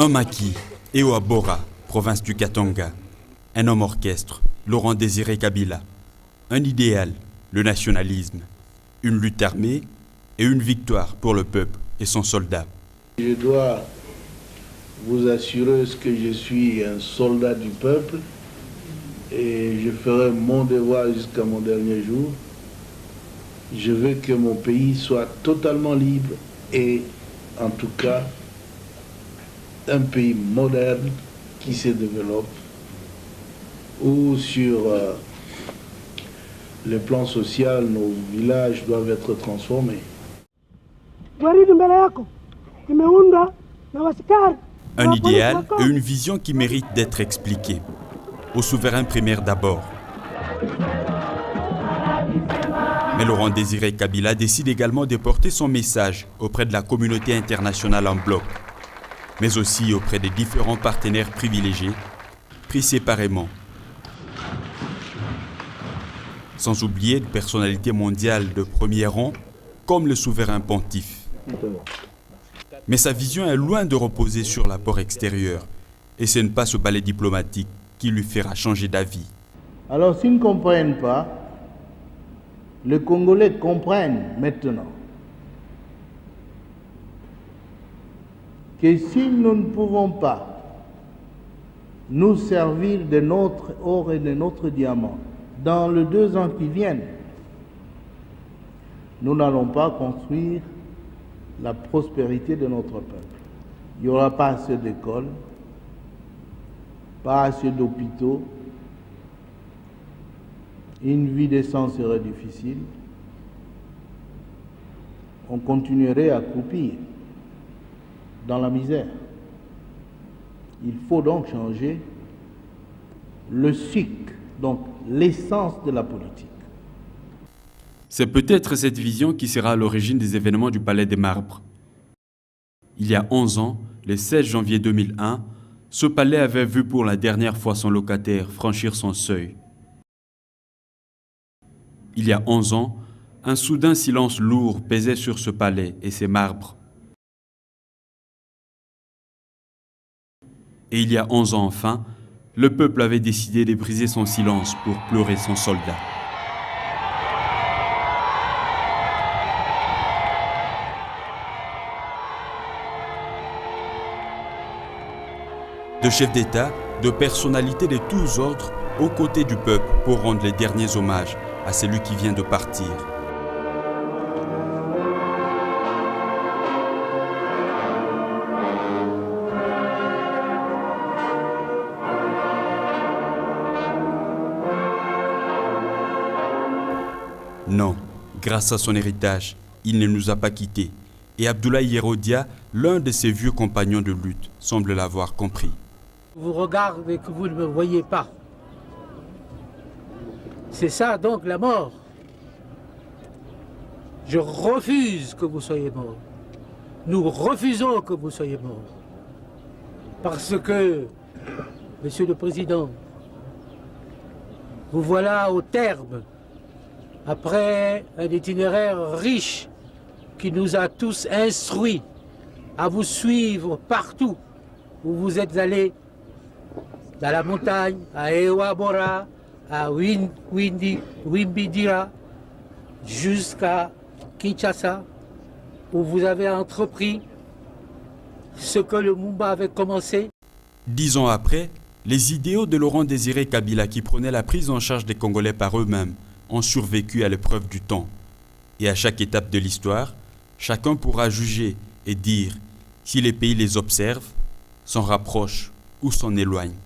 Un maquis, Ewa Bora, province du Katanga. Un homme orchestre, Laurent Désiré Kabila. Un idéal, le nationalisme. Une lutte armée et une victoire pour le peuple et son soldat. Je dois vous assurer que je suis un soldat du peuple et je ferai mon devoir jusqu'à mon dernier jour. Je veux que mon pays soit totalement libre et en tout cas un pays moderne qui se développe, où sur le plan social, nos villages doivent être transformés. Un idéal et une vision qui méritent d'être expliqués. Au souverain primaire d'abord. Mais Laurent Désiré Kabila décide également de porter son message auprès de la communauté internationale en bloc, mais aussi auprès des différents partenaires privilégiés, pris séparément. Sans oublier de personnalités mondiales de premier rang, comme le souverain pontife. Mais sa vision est loin de reposer sur l'apport extérieur, et ce n'est pas ce balai diplomatique qui lui fera changer d'avis. Alors s'ils ne comprennent pas, les Congolais comprennent maintenant que si nous ne pouvons pas nous servir de notre or et de notre diamant dans les 2 ans qui viennent, nous n'allons pas construire la prospérité de notre peuple. Il n'y aura pas assez d'écoles, pas assez d'hôpitaux, une vie décente serait difficile, on continuerait à croupir dans la misère. Il faut donc changer le cycle, donc l'essence de la politique. C'est peut-être cette vision qui sera à l'origine des événements du Palais des Marbres. Il y a 11 ans, le 16 janvier 2001, ce palais avait vu pour la dernière fois son locataire franchir son seuil. Il y a 11 ans, un soudain silence lourd pesait sur ce palais et ses marbres. Et il y a 11 ans enfin, le peuple avait décidé de briser son silence pour pleurer son soldat. De chefs d'État, de personnalités de tous ordres, aux côtés du peuple pour rendre les derniers hommages à celui qui vient de partir. Non, grâce à son héritage, il ne nous a pas quittés. Et Abdoulaye Yerodia, l'un de ses vieux compagnons de lutte, semble l'avoir compris. Vous regardez que vous ne me voyez pas. C'est ça donc la mort. Je refuse que vous soyez mort. Nous refusons que vous soyez mort. Parce que, Monsieur le Président, vous voilà au terme, après un itinéraire riche qui nous a tous instruits à vous suivre partout où vous êtes allés, dans la montagne, à Ewa Bora, à Wimbidira, jusqu'à Kinshasa, où vous avez entrepris ce que le Mumba avait commencé. 10 ans après, les idéaux de Laurent Désiré Kabila qui prenaient la prise en charge des Congolais par eux-mêmes ont survécu à l'épreuve du temps. Et à chaque étape de l'histoire, chacun pourra juger et dire si les pays les observent, s'en rapprochent ou s'en éloignent.